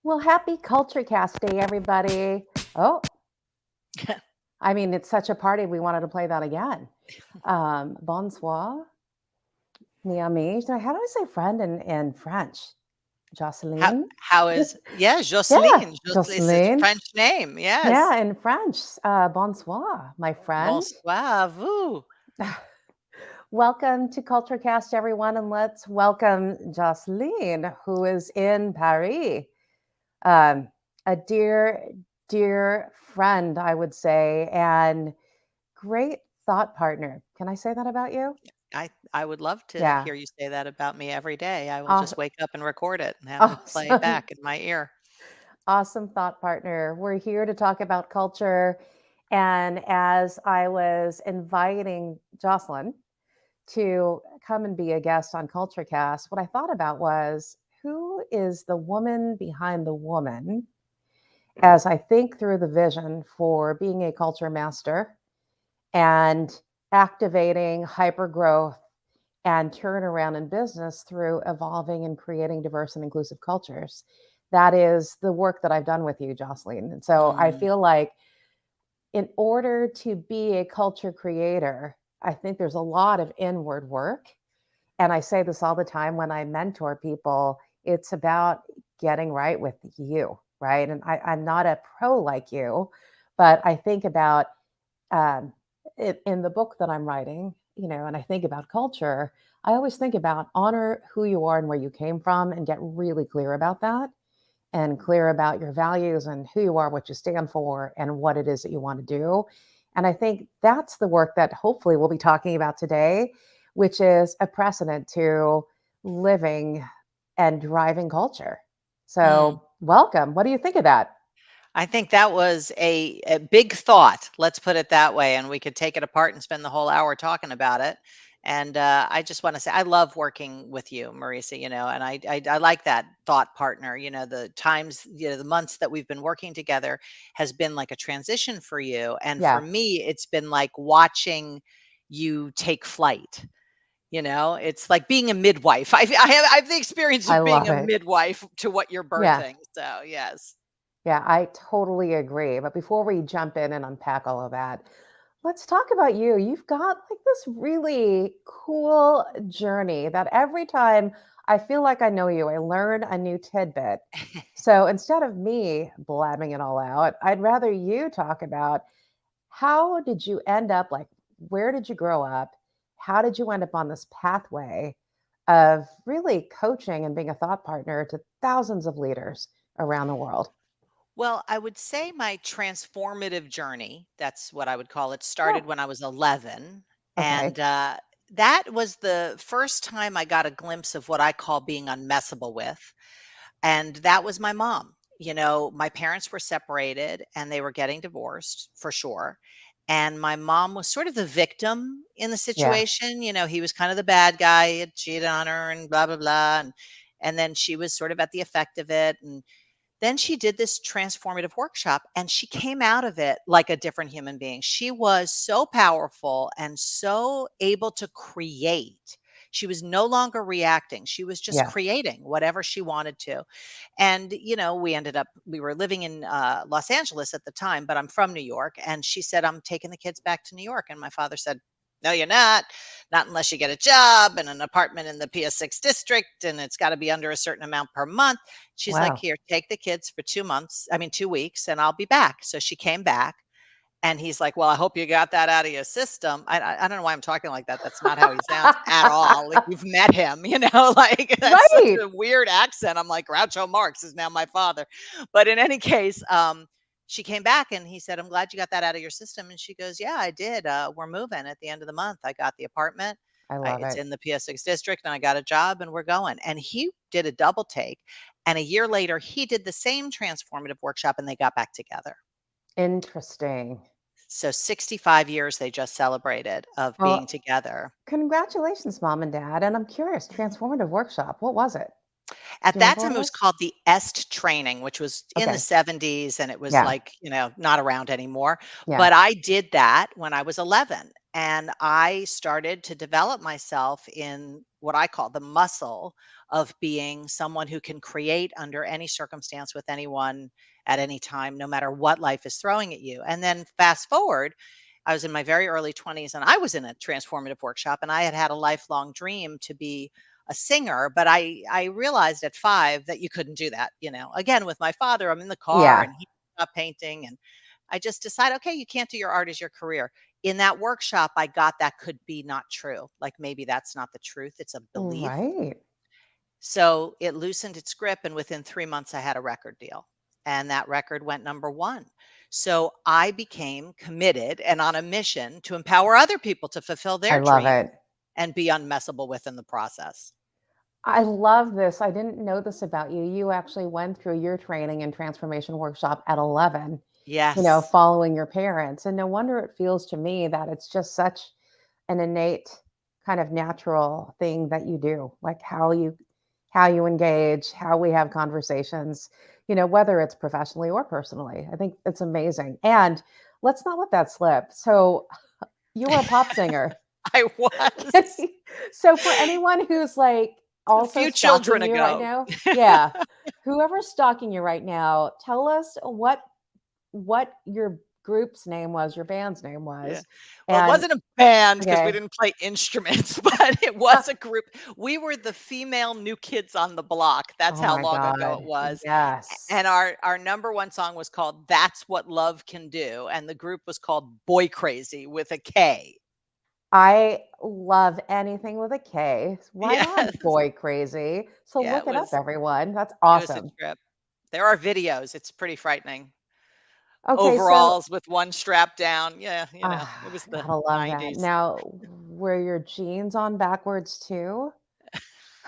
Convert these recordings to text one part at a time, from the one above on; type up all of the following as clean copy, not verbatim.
Well, happy CultureCast Day, everybody. Oh, I mean, it's such a party. We wanted to play that again. Bonsoir, mi ami. How do I say friend in French? How Jocelyn? how is Yeah, Josselyne. It's a Jocelyn. French name, Yeah, yes. in French. Bonsoir, my friend. Bonsoir, vous. Welcome to CultureCast, everyone, and let's welcome Jocelyn, who is in Paris. Um, a dear friend, I would say, and great thought partner. Can I say that about you? I would love to Yeah. hear you say that about me every day. I will Aw- just wake up and record it and have it play Awesome. back in my ear. Awesome thought partner. We're here to talk about culture. And as I was inviting Jocelyn to come and be a guest on CultureCast, what I thought about was who is the woman behind the woman as I think through the vision for being a culture master and activating hyper growth and turnaround in business through evolving and creating diverse and inclusive cultures. That is the work that I've done with you, Jocelyn. And so I Mm, feel like in order to be a culture creator, I think there's a lot of inward work. And I say this all the time when I mentor people, it's about getting right with you, right? And I'm not a pro like you, but I think about um, in the book that I'm writing, and I think about culture, I always think about honor who you are and where you came from and get really clear about that and clear about your values and who you are, what you stand for, and what it is that you want to do. And I think that's the work that hopefully we'll be talking about today, which is a precedent to living and driving culture. mm. So, welcome. What do you think of that? I think that was a big thought, let's put it that way, and we could take it apart and spend the whole hour talking about it. And I just want to say I love working with you, Marisa. And I like that thought partner. The times, the months that we've been working together has been like a transition for you, and for Yeah, me, it's been like watching you take flight. It's like being a midwife. I have the experience I of being love a it. midwife to what you're Yeah. birthing. So yes. Yeah, I totally agree. But before we jump in and unpack all of that, let's talk about you. You've got like this really cool journey that every time I feel like I know you, I learn a new tidbit. So instead of me blabbing it all out, I'd rather you talk about how did you end up like, where did you grow up? How did you end up on this pathway of really coaching and being a thought partner to thousands of leaders around the world? Well, I would say my transformative journey, that's what I would call it, Yeah. started when I was 11. Okay. And that was the first time I got a glimpse of what I call being unmessable with. And that was my mom. My parents were separated and they were getting divorced for sure. And my mom was sort of the victim in the Yeah. situation. He was kind of the bad guy, he had cheated on her and blah, blah, blah. And then she was sort of at the effect of it. And then she did this transformative workshop and she came out of it like a different human being. She was so powerful and so able to create. She was no longer reacting. She was just Yeah. creating whatever she wanted to. And, we were living in Los Angeles at the time, but I'm from New York. And she said, I'm taking the kids back to New York. And my father said, no, you're not unless you get a job and an apartment in the PS6 district, and it's got to be under a certain amount per month. She's like, Wow. here, take the kids for 2 months, I mean, 2 weeks, and I'll be back. So she came back. And he's like, well, I hope you got that out of your system. I don't know why I'm talking like that. That's not how he sounds at all. Like you've met him, like that's such Right. a weird accent. I'm like, Groucho Marx is now my father. But in any case, she came back and he said, I'm glad you got that out of your system. And she goes, yeah, I did. We're moving at the end of the month. I got the apartment. I love It's it. in the PS6 district and I got a job and we're going. And he did a double take. And a year later, he did the same transformative workshop and they got back together. Interesting. So 65 years they just celebrated of being Well, together. congratulations, mom and dad. And I'm curious, Mhm. transformative workshop, what was it? At Do you that remember what time, it it was was? called the EST training, which was in the Okay. 70s, and it was Yeah. like, not around anymore. Yeah. But I did that when I was 11, and I started to develop myself in what I call the muscle of being someone who can create under any circumstance with anyone at any time, no matter what life is throwing at you. And then fast forward, I was in my very early 20s and I was in a transformative workshop, and I had had a lifelong dream to be a singer, but I realized at 5 that you couldn't do that, Again, with my father, I'm in the car Yeah. and he's not painting, and I just decided, okay, you can't do your art as your career. In that workshop, I got that could be not true. Like, maybe that's not the truth, it's a belief. Right. So it loosened its grip, and within 3 months, I had a record deal, and that record went number 1. So I became committed and on a mission to empower other people to fulfill I their love dreams it. and be unmessable within the process. I love this. I didn't know this about you. You actually went through your training and transformation workshop at 11, Yes. following your parents. And no wonder it feels to me that it's just such an innate kind of natural thing that you do, like how you engage, how we have conversations, whether it's professionally or personally. I think it's amazing. And let's not let that slip. So you were a pop singer. I was. So for anyone who's like A also few children stalking you right ago. now, yeah, whoever's stalking you right now, tell us what your group's name was, your band's name Yeah. was, Well, it and wasn't a band because we okay. didn't play instruments, but it was a group. We were the female New Kids on the Block. That's Oh how my long ago God. it was. Yes. And our number one song was called That's What Love Can Do. And the group was called Boy Crazy with a K. I love anything with a K. Right on, Yes. boy crazy. So Yeah, look it up, everyone. That's it was a awesome. trip. There are videos. It's pretty frightening. Okay, so Overalls with one strap down. Yeah, it was the gotta love that. 90s. Now, were your jeans on backwards too?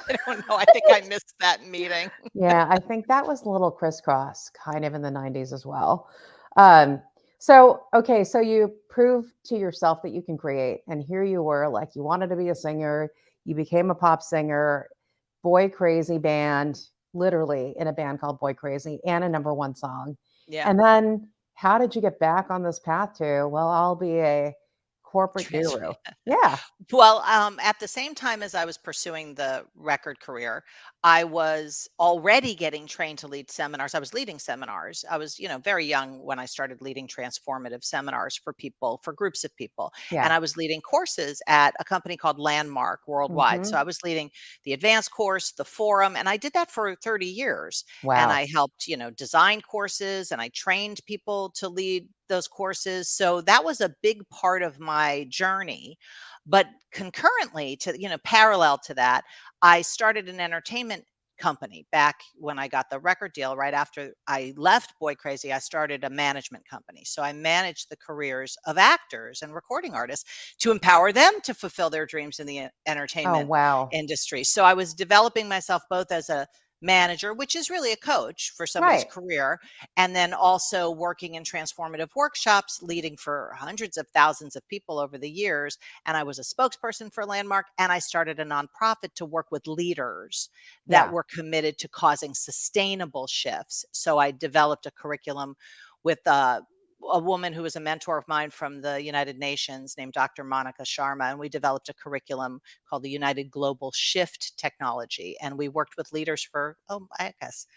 I don't know. I think I missed that meeting. Yeah, I think that was a little crisscross kind of in the 90s as well. Um, so, okay, so you proved to yourself that you can create, and here you were, like you wanted to be a singer, you became a pop singer, Boy Crazy band, literally in a band called Boy Crazy, and a number one song. Yeah. And then how did you get back on this path to, well, I'll be a corporate guru? Yeah, Well, at the same time as I was pursuing the record career, I was already getting trained to lead seminars. I was leading seminars. I was, very young when I started leading transformative seminars for people, for groups of people. yeah. And I was leading courses at a company called Landmark Worldwide. So Hmm. I was leading the advanced course, the forum, and I did that for 30 years. And Wow. I helped, design courses, and I trained people to lead those courses. So that was a big part of my journey. But concurrently to, parallel to that, I started an entertainment company back when I got the record deal. Right after I left Boy Crazy, I started a management company. So I managed the careers of actors and recording artists to empower them to fulfill their dreams in the Oh, entertainment wow. industry. So I was developing myself both as a manager, which is really a coach for somebody's Right. career, and then also working in transformative workshops, leading for hundreds of thousands of people over the years. And I was a spokesperson for Landmark, and I started a nonprofit to work with leaders that Yeah. were committed to causing sustainable shifts. So I developed a curriculum with a woman who was a mentor of mine from the United Nations named Dr. Monica Sharma. And we developed a curriculum called the United Global Shift Technology. And we worked with leaders for, I guess,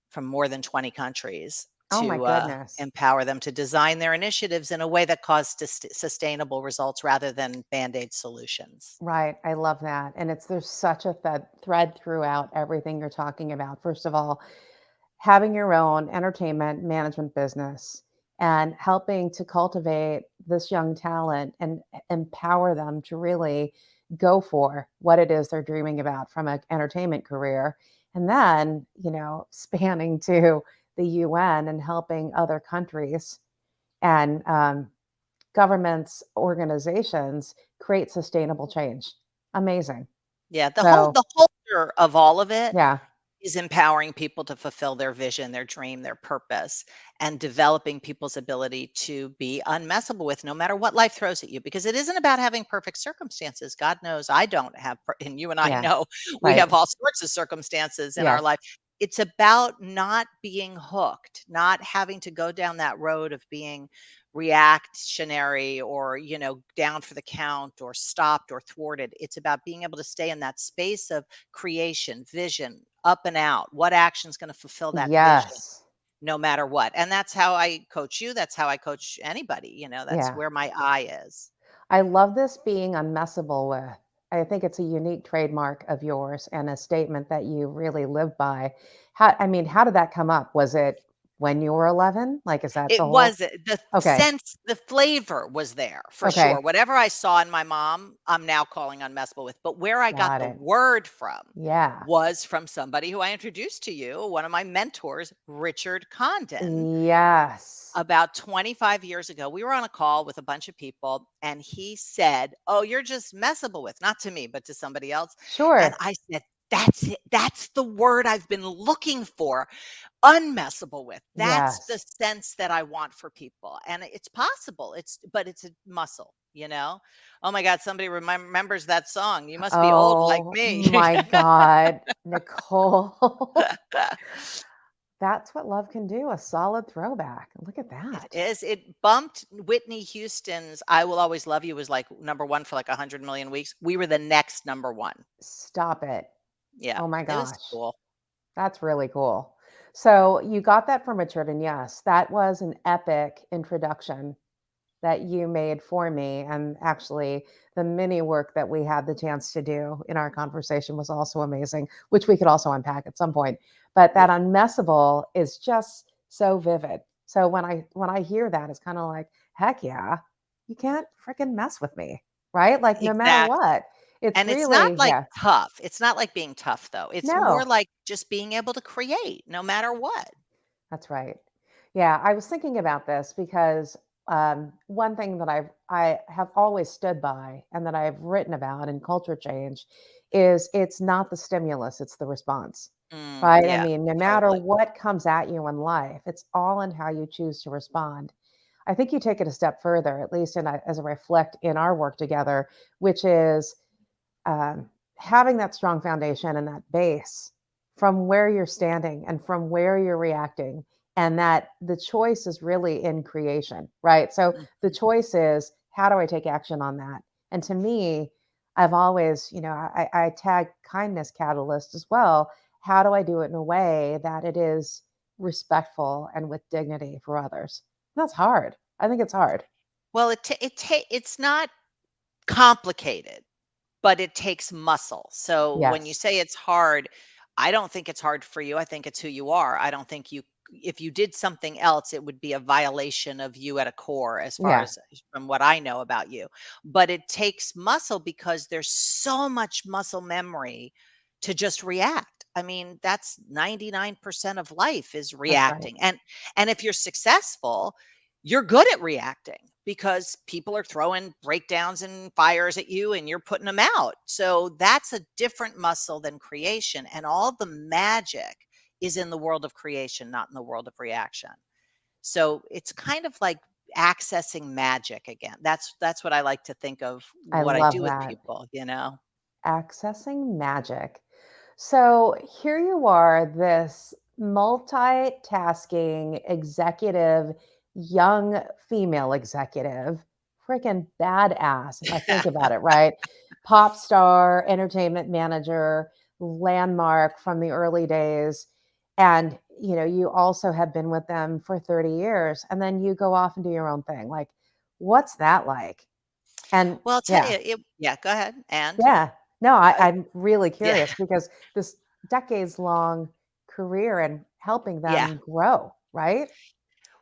from more than 20 countries Oh my to goodness. empower them to design their initiatives in a way that caused sustainable results rather than band aid solutions. Right. I love that. And there's such a thread throughout everything you're talking about. First of all, having your own entertainment management business and helping to cultivate this young talent and empower them to really go for what it is they're dreaming about from an entertainment career. And then, spanning to the UN and helping other countries and governments, organizations create sustainable change. Amazing. Yeah, the whole So, the holder of all of it yeah, is empowering people to fulfill their vision, their dream, their purpose, and developing people's ability to be unmessable with no matter what life throws at you. Because it isn't about having perfect circumstances. God knows I don't have, and you and I yeah, know we right. have all sorts of circumstances in our Yes. life. It's about not being hooked, not having to go down that road of being reactionary or, down for the count or stopped or thwarted. It's about being able to stay in that space of creation, vision, up and out. What action's going to fulfill that vision Yes. no matter what? And that's how I coach you. That's how I coach anybody. That's Yeah. where my eye is. I love this being unmessable with. I think it's a unique trademark of yours and a statement that you really live by. How did that come up? Was it when you were 11? Like, is that It the whole? wasn't the Okay. sense, the flavor was there for sure. Okay. Whatever I saw in my mom, I'm now calling unmessable with. But where I got Got the it. word from Yeah. was from somebody who I introduced to you, one of my mentors, Richard Condon. Yes. About 25 years ago, we were on a call with a bunch of people, and he said, "Oh, you're just messable with," not to me, but to somebody else. And Sure. I said, "That's it. That's the word I've been looking for. Unmessable with. That's the Yes. sense that I want for people." And it's possible. But it's a muscle. Oh my God, somebody remembers that song. You must be old like Oh me. my God, Nicole. That's what love can do, a solid throwback. Look at It that. is. It bumped Whitney Houston's "I Will Always Love You" was like number one for like 100 million weeks. We were the next number one. Stop it. Yeah, Oh my it was gosh. cool. That's really cool. So you got that from Richard, and yes, that was an epic introduction that you made for me. And actually, the mini work that we had the chance to do in our conversation was also amazing, which we could also unpack at some point. But that Yeah, unmessable is just so vivid. So when I hear that, it's kind of like, heck yeah, you can't freaking mess with me, right? Like no matter exactly. what, it's And it's not really like yeah. tough. It's not like being tough though. It's more No, like just being able to create no matter what. that's right. Yeah, I was thinking about this because one thing that I have always stood by and that I've written about in culture change is it's not the stimulus, it's the response. Right? I Yeah, mean, no matter totally. what comes at you in life, it's all in how you choose to respond. I think you take it a step further, at least as I reflect in our work together, which is having that strong foundation and that base from where you're standing and from where you're reacting, and that the choice is really in creation, right? So the Mhm. choice is how do I take action on that? And to me, I've always, I tag kindness catalyst as well. How do I do it in a way that it is respectful and with dignity for others? That's hard. I think it's hard. Well, it's not complicated. But it takes muscle. So when you Yes. say it's hard, I don't think it's hard for you. I think it's who you are. I don't think if you did something else, it would be a violation of you at a core, as far Yeah, as from what I know about you. But it takes muscle because there's so much muscle memory to just react. I mean, that's 99% of life is that's right. reacting. And if you're successful, you're good at reacting because people are throwing breakdowns and fires at you and you're putting them out. So that's a different muscle than creation. And all the magic is in the world of creation, not in the world of reaction. So it's kind of like accessing magic again. That's what I like to think of I what I love do with that. people. Accessing magic. So here you are, this multitasking executive, young female executive, freaking badass, if I think about it, right? Pop star, entertainment manager, landmark from the early days. And, you also have been with them for 30 years, and then you go off and do your own thing. Like, what's that like? And Well, I'll tell yeah. you, yeah, go ahead. And Yeah. No, uh, I'm really yeah, curious because this decades long career and helping yeah. them grow, right?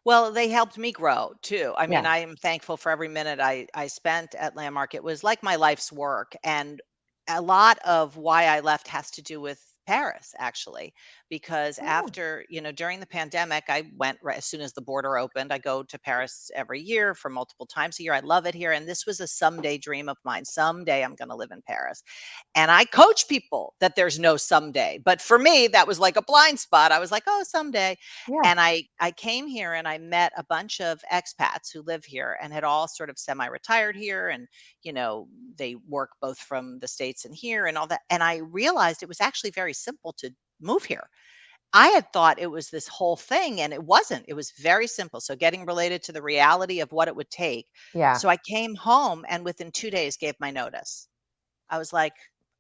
Well, they helped me grow too. I mean, Yeah. I am thankful for every minute I spent at Landmark. It was like my life's work. And a lot of why I left has to do with Paris, actually, because Oh, during the pandemic, I went right as soon as the border opened. I go to Paris every year for multiple times a year. I love it here. And this was a someday dream of mine. Someday I'm going to live in Paris. And I coach people that there's no someday. But for me, that was like a blind spot. I was like, oh, someday. yeah. And I came here and I met a bunch of expats who live here and had all sort of semi-retired here. And, they work both from the States and here and all that. And I realized it was actually very simple to move here. I had thought it was this whole thing, and it wasn't. It was very simple. So getting related to the reality of what it would take. Yeah. So I came home and within 2 days gave my notice. I was like,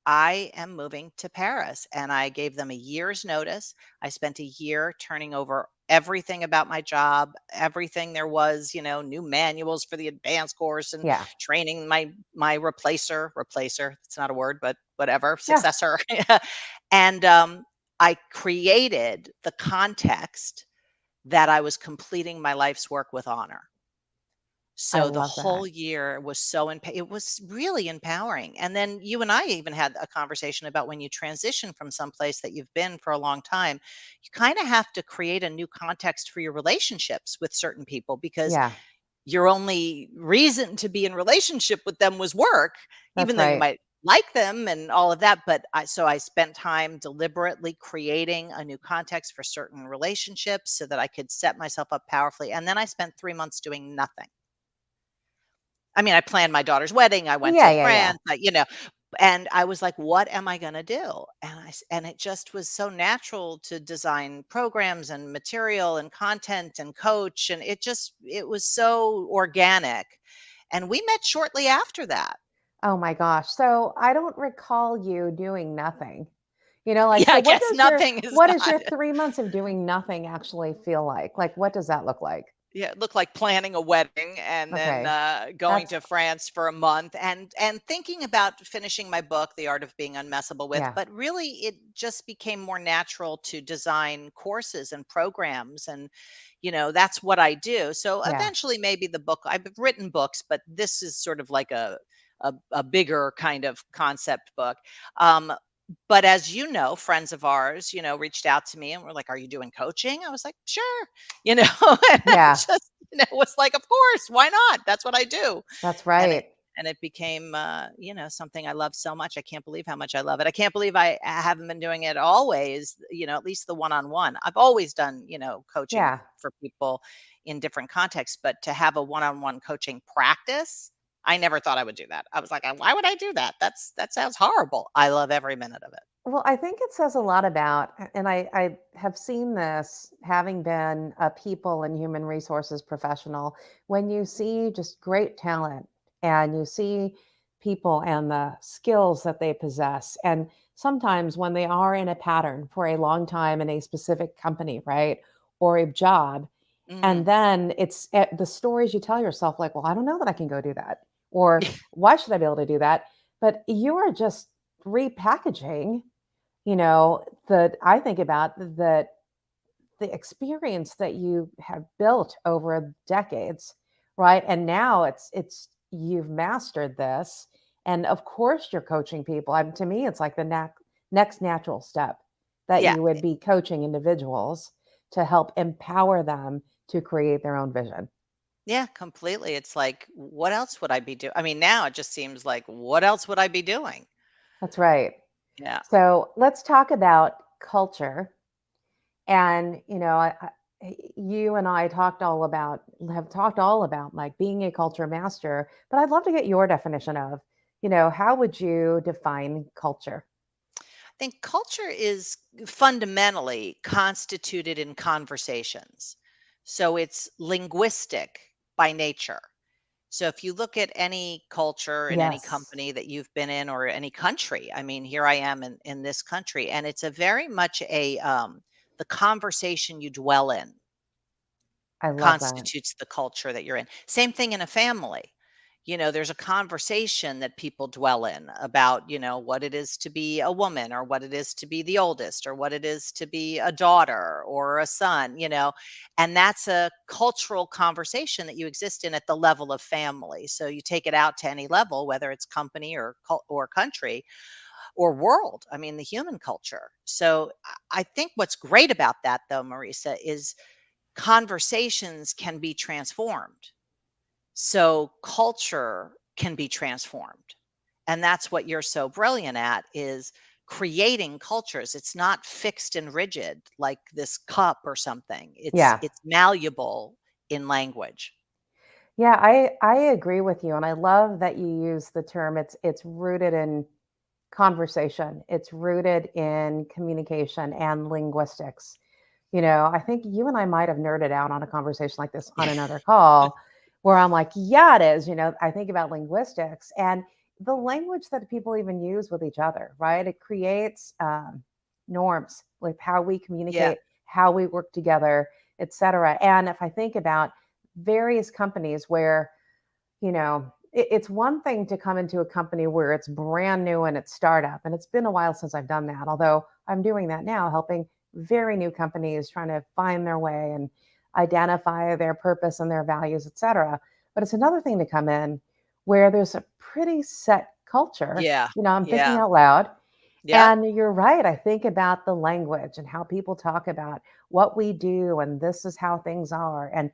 I am moving to Paris. And I gave them a year's notice. I spent a year turning over everything about my job, everything there was, new manuals for the advanced course and Yeah. training my replacer. It's not a word, but whatever, Yeah. successor. And I created the context that I was completing my life's work with honor. I So the love that. whole year was it was really empowering. And then you and I even had a conversation about when you transition from some place that you've been for a long time, you kind of have to create a new context for your relationships with certain people because Yeah. your only reason to be in relationship with them was work, That's even though you right. might like them and all of that. But I spent time deliberately creating a new context for certain relationships so that I could set myself up powerfully. And then I spent 3 months doing nothing. I mean, I planned my daughter's wedding, I went Yeah. to Yeah. Yeah. France, and I was like, "What am I gonna do?" And it just was so natural to design programs and material and content and coach, and it was so organic, and we met shortly after that. Oh my gosh. So I don't recall you doing nothing. Yeah, So I guess nothing is what does not your 3 months of doing nothing actually feel like? Like, what does that look like? Yeah, it looked like planning a wedding and then, Okay. going That's to France for a month and thinking about finishing my book, The Art of Being Unmessable With, yeah. but really it just became more natural to design courses and programs and, that's what I do. So Yeah. eventually maybe the book I've written books, but this is sort of like a bigger kind of concept book. Um, but as you know, friends of ours, reached out to me and were like, "Are you doing coaching?" I was like, "Sure." And I Yeah. just, was like, "Of course, why not? That's what I do." That's And it right. and it became, something I love so much. I can't believe how much I love it. I can't believe I haven't been doing it always, at least the one-on-one. I've always done, coaching Yeah. for people in different contexts, but to have a one-on-one coaching practice, I never thought I would do that. I was like, "Why would I do that? That sounds horrible." I love every minute of it. Well, I think it says a lot about, and I have seen this having been a people and human resources professional, when you see just great talent and you see people and the skills that they possess. And sometimes when they are in a pattern for a long time in a specific company, right, or a job, and Mhm. then the stories you tell yourself, like, well, I don't know that I can go do that. Or why should I be able to do that? But you are just repackaging, that I think about that the experience that you have built over decades, right? And now it's you've mastered this, and of course you're coaching people. To me, it's like the next natural step that Yeah. you would be coaching individuals to help empower them to create their own vision. Yeah, completely. It's like, what else would I be doing? I mean, now it just seems like, what else would I be doing? That's right. Yeah. So let's talk about culture. And, you and I have talked all about like being a culture master, but I'd love to get your definition of, how would you define culture? I think culture is fundamentally constituted in conversations. So it's linguistic by nature. So if you look at any culture in any Yes, company that you've been in or any country, I mean, here I am in this country, and it's a very much the conversation you dwell in I love that. constitutes the culture that you're in. Same thing in a family. There's a conversation that people dwell in about, what it is to be a woman or what it is to be the oldest or what it is to be a daughter or a son, and that's a cultural conversation that you exist in at the level of family. So you take it out to any level, whether it's company or country or world. I mean, the human culture. So I think what's great about that though, Marisa, is conversations can be transformed. So culture can be transformed. And that's what you're so brilliant at is creating cultures. It's not fixed and rigid like this cup or something. It's Yeah. it's malleable in language. Yeah, I agree with you, and I love that you use the term, it's rooted in conversation. It's rooted in communication and linguistics. I think you and I might have nerded out on a conversation like this on another call where I'm like, yeah, it is. I think about linguistics and the language that people even use with each other, right? It creates norms, like how we Yeah. communicate, how we work together, et cetera. And if I think about various companies where it's one thing to come into a company where it's brand new and it's startup. And it's been a while since I've done that, although I'm doing that now, helping very new companies trying to find their way and identify their purpose and their values, et cetera. But it's another thing to come in where there's a pretty set culture. Yeah. I'm thinking Yeah. out loud. Yep. And you're right. I think about the language and how people talk about what we do, and this is how things are. And,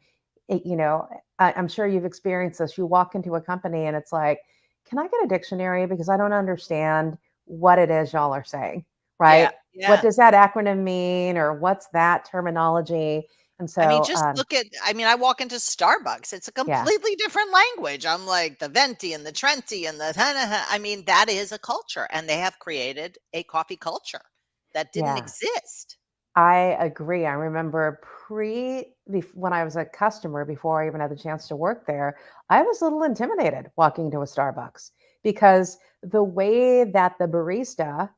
it, you know, I'm sure you've experienced this. You walk into a company and it's like, can I get a dictionary? Because I don't understand what it is y'all are saying, Yeah. right? What Yeah. does that acronym mean? Or what's that terminology? And I mean, so, just look at I mean, I walk into Starbucks, it's a yeah, completely different language. I'm like the venti and the trenti and the I mean, that is a culture, and they have created a coffee culture that didn't yeah. exist. I agree. I remember when I was a customer before I even had the chance to work there, I was a little intimidated walking into a Starbucks because the way that the barista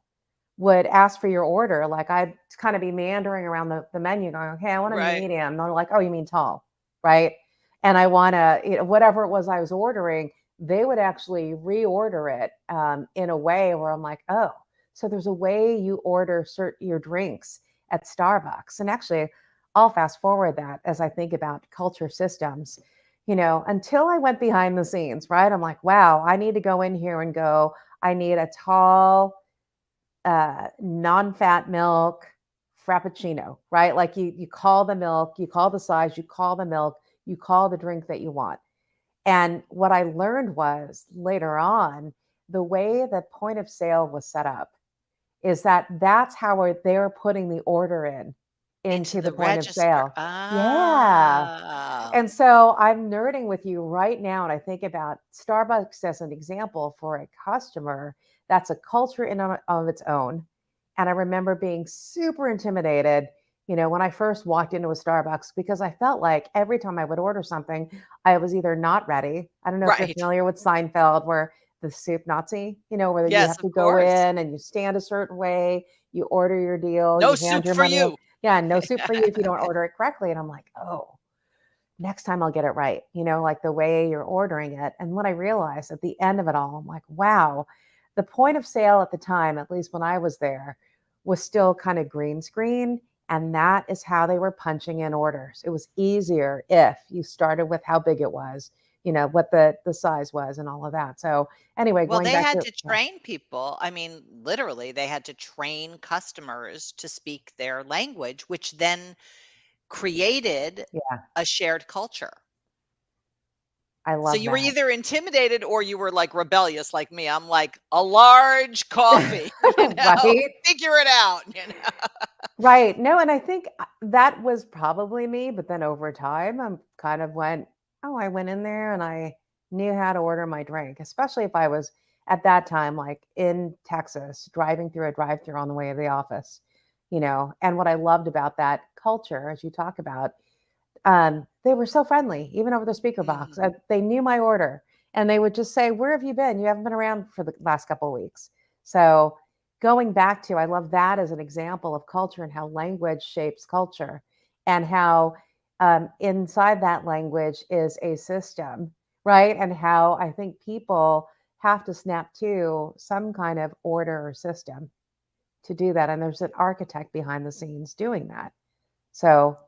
would ask for your order, like I'd kind of be meandering around the menu going, okay, I want a Right. medium. And they're like, oh, you mean tall, right? And I want to, whatever it was I was ordering, they would actually reorder it in a way where I'm like, oh, so there's a way you order your drinks at Starbucks. And actually, I'll fast forward that as I think about culture systems. Until I went behind the scenes, right? I'm like, wow, I need to go in here and go, I need a tall, non-fat milk frappuccino, right? Like you call the milk, you call the size, you call the milk, you call the drink that you want. And what I learned was later on, the way that point of sale was set up is that that's how they're putting the order Into into the the point of register. sale. Yeah. Oh. And so I'm nerding with you right now. And I think about Starbucks as an example for a customer that's a culture in of its own. And I remember being super intimidated, when I first walked into a Starbucks because I felt like every time I would order something, I was either not ready. I don't know if you're Right. familiar with Seinfeld, where the soup Nazi, where you Yes, have of to go course. in and you stand a certain way, you order your deal, No you hand soup your for money over. you. Yeah, no soup for you if you don't order it correctly. And I'm like, oh, next time I'll get it right, like the way you're ordering it. And what I realized at the end of it all, I'm like, wow, the point of sale at the time, at least when I was there, was still kind of green screen. And that is how they were punching in orders. It was easier if you started with how big it was, what the size was and all of that. So anyway, Well, going they back had to, to yeah, train people. I mean, literally, they had to train customers to speak their language, which then created yeah, a shared culture. I So love you were that. either intimidated or you were like rebellious like me. I'm like, a large coffee, Right. figure it out. Right. No, and I think that was probably me, but then over time, I'm kind of went, oh, I went in there and I knew how to order my drink, especially if I was at that time like in Texas, driving through a drive-through on the way to the office, And what I loved about that culture, as you talk about, they were so friendly, even over the speaker box. Mhm. They knew my order, and they would just say, "Where have you been? You haven't been around for the last couple of weeks." So, going back to, I love that as an example of culture and how language shapes culture, and how inside that language is a system, right? And how I think people have to snap to some kind of order or system to do that, and there's an architect behind the scenes doing that. So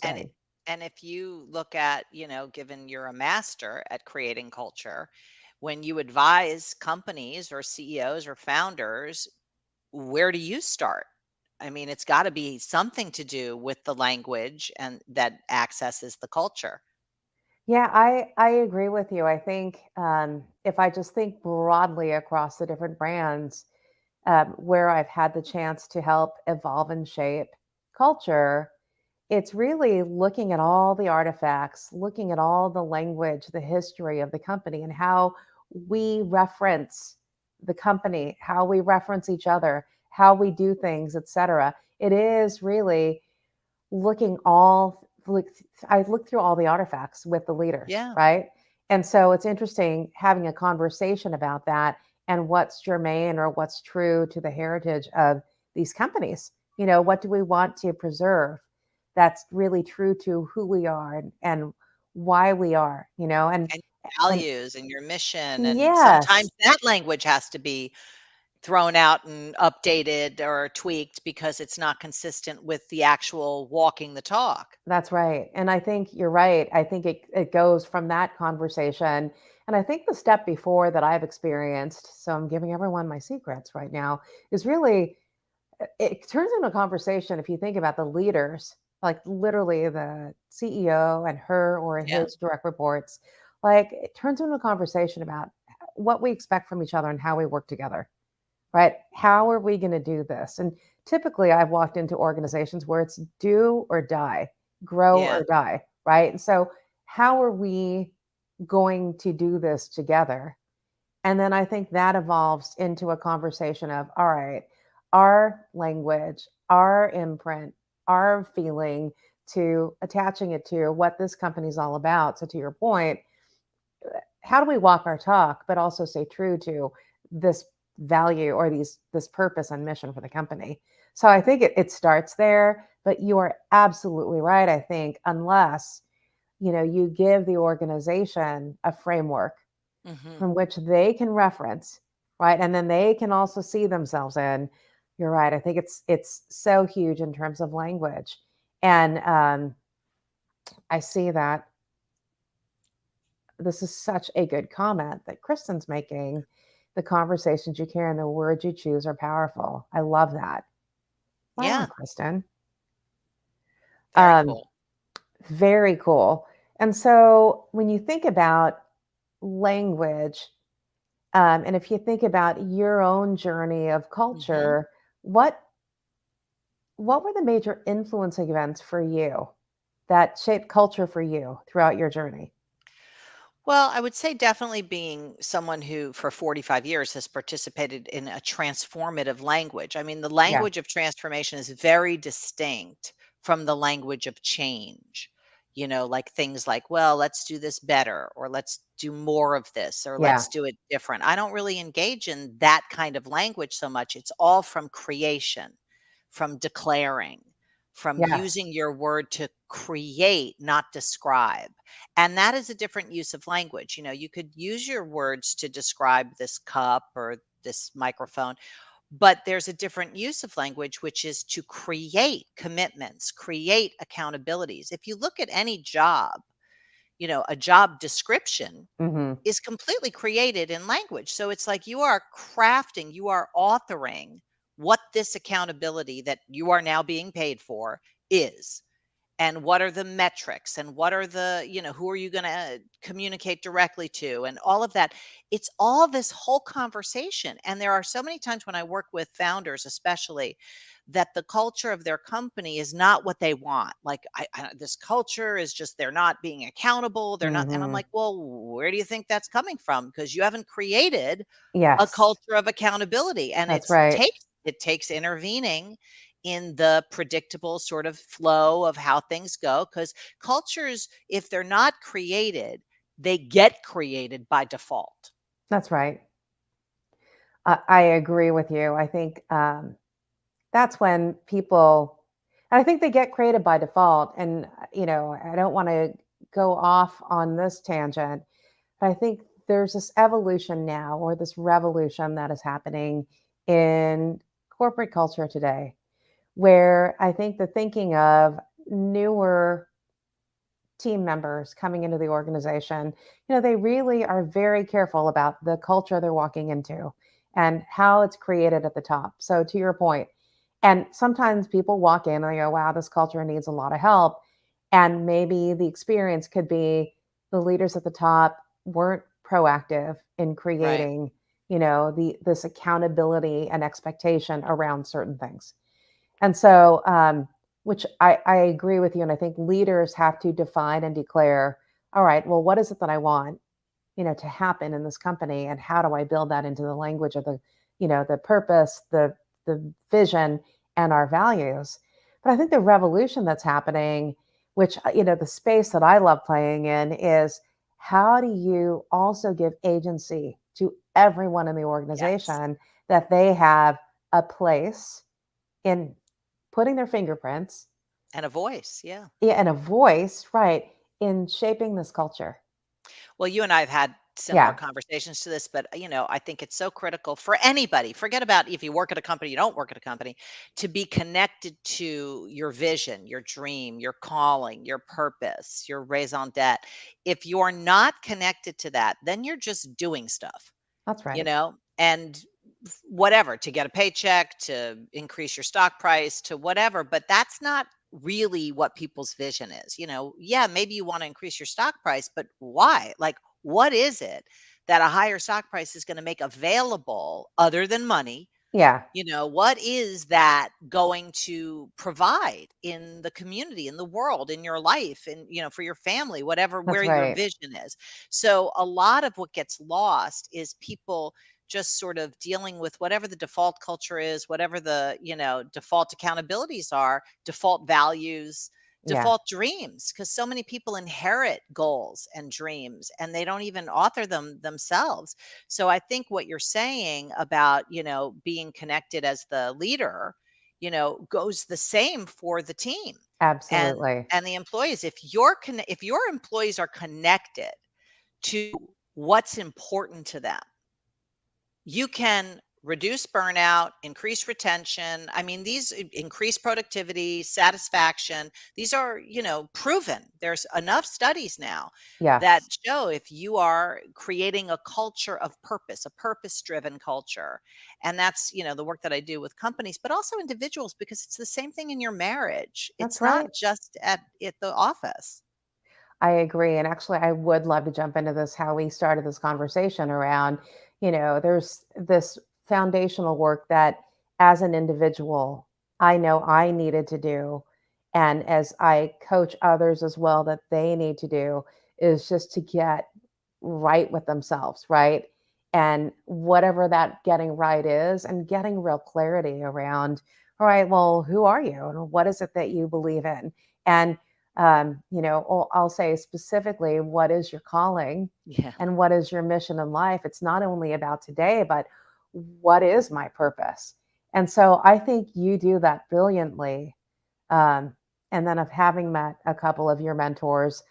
And interesting. and if you look at, given you're a master at creating culture, when you advise companies or CEOs or founders, where do you start? I mean, it's got to be something to do with the language and that accesses the culture. Yeah, I agree with you. I think if I just think broadly across the different brands where I've had the chance to help evolve and shape culture, it's really looking at all the artifacts, looking at all the language, the history of the company, and how we reference the company, how we reference each other, how we do things, et cetera. It is really looking all look, I look through all the artifacts with the leaders, Yeah. right? And so it's interesting having a conversation about that and what's germane or what's true to the heritage of these companies. What do we want to preserve that's really true to who we are and why we are, And and values and your mission, and yes, sometimes that language has to be thrown out and updated or tweaked because it's not consistent with the actual walking the talk. that's right. And I think you're right. I think it goes from that conversation. And I think the step before that I've experienced, so I'm giving everyone my secrets right now, is really it turns into a conversation if you think about the leaders, like literally the CEO and her or Yeah. his direct reports, like it turns into a conversation about what we expect from each other and how we work together, right? How are we going to do this? And typically, I've walked into organizations where it's do or die, grow Yeah. or die, right? And so, how are we going to do this together? And then I think that evolves into a conversation of, all right, our language, our imprint, our feeling to attaching it to what this company's all about. So, to your point, how do we walk our talk, but also stay true to this value or this purpose and mission for the company? So I think it starts there, but you are absolutely right. I think unless you give the organization a framework Mhm. from which they can reference, right, and then they can also see themselves in. You're right. I think it's so huge in terms of language, and I see that this is such a good comment that Kristen's making. The conversations you carry and the words you choose are powerful. I love that. Right on, Yeah, Kristen. very Um, cool. very cool. And so when you think about language, and if you think about your own journey of Mhm. culture, what were the major influencing events for you that shaped culture for you throughout your journey? Well, I would say definitely being someone who for 45 years has participated in a transformative language. I mean, the Yeah, language of transformation is very distinct from the language of change. Like things like, well, let's do this better, or let's do more of this, or yeah, let's do it different. I don't really engage in that kind of language so much. It's all from creation, from declaring, from yes, using your word to create, not describe. And that is a different use of language. You could use your words to describe this cup or this microphone, but there's a different use of language, which is to create commitments, create accountabilities. If you look at any job, a job description hmm, is completely created in language. So it's like you are crafting, you are authoring what this accountability that you are now being paid for is, and what are the metrics, and what are who are you going to communicate directly to, and all of that. It's all this whole conversation. And there are so many times when I work with founders, especially, that the culture of their company is not what they want. Like, this culture is just, they're not being accountable, they're not. And I'm hmm, like, well, where do you think that's coming from? Because you haven't created a yes, culture of accountability. And that's right. it takes intervening in the predictable sort of flow of how things go, because cultures, if they're not created, they get created by default. That's right. I agree with you. I think that's when people, and I think they get created by default. And, I don't want to go off on this tangent, but I think there's this evolution now or this revolution that is happening in corporate culture today, where I think the thinking of newer team members coming into the organization, they really are very careful about the culture they're walking into and how it's created at the top. So, to your point, and sometimes people walk in and they go, wow, this culture needs a lot of help. And maybe the experience could be the leaders at the top weren't proactive in Right. creating, this accountability and expectation around certain things. And so, which I agree with you. And I think leaders have to define and declare, all right, well, what is it that I want, to happen in this company? And how do I build that into the language of the purpose, the vision and our values? But I think the revolution that's happening, which, the space that I love playing in is how do you also give agency to everyone in the Yes. organization that they have a place in putting their fingerprints, And a voice. Yeah. yeah, and a voice, right, in shaping this culture. Well, you and I have had similar Yeah, conversations to this, but I think it's so critical for anybody. Forget about if you work at a company, you don't work at a company, to be connected to your vision, your dream, your calling, your purpose, your raison d'etre. If you're not connected to that, then you're just doing stuff. that's you right. know, and whatever to get a paycheck, to increase your stock price, to whatever. But that's not really what people's vision is. Yeah, maybe you want to increase your stock price, but why? Like, what is it that a higher stock price is going to make available other than money? Yeah, What is that going to provide in the community, in the world, in your life, and, for your family, whatever, that's where your right. vision is. So a lot of what gets lost is people just sort of dealing with whatever the default culture is, whatever the, default accountabilities are, default values, Yeah, default dreams, because so many people inherit goals and dreams and they don't even author them themselves. So I think what you're saying about, being connected as the leader, goes the same for the team and absolutely. and the employees. If your employees are connected to what's important to them, you can reduce burnout, increase retention. I mean, increase productivity, satisfaction. These are, proven. There's enough studies now that Yes, show if you are creating a culture of purpose, a purpose driven culture. And that's, the work that I do with companies, but also individuals, because it's the same thing in your marriage. that's It's not right. just at the office. I agree. And actually, I would love to jump into this, how we started this conversation around, there's this foundational work that as an individual, I know I needed to do. And as I coach others as well, that they need to do is just to get right with themselves, right? And whatever that getting right is, and getting real clarity around, all right, well, who are you? And what is it that you believe in? And I'll say specifically, what is your calling Yeah. and what is your mission in life? It's not only about today, but what is my purpose? And so I think you do that brilliantly. Um, and then of having met a couple of your mentors,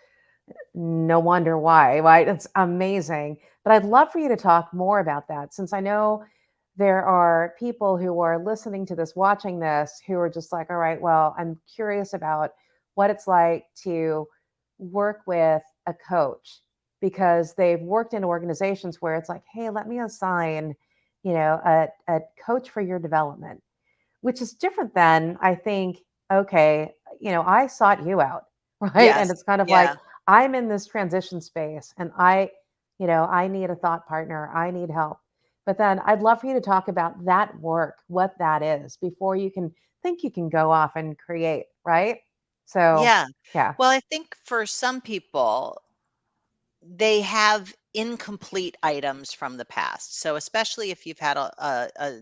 no wonder why, right? It's amazing. But I'd love for you to talk more about that, since I know there are people who are listening to this, watching this, who are just like, all right, well, I'm curious about what it's like to work with a coach, because they've worked in organizations where it's like, hey, let me assign, a coach for your development, which is different than, I think, okay, I sought you out, right? And Yes. it's kind of like, Yeah. I'm in this transition space and I need a thought partner, I need help. But then I'd love for you to talk about that work, what that is, before you can think you can go off and create, right? So, Yeah. yeah, Well, I think for some people, they have incomplete items from the past. So especially if you've had a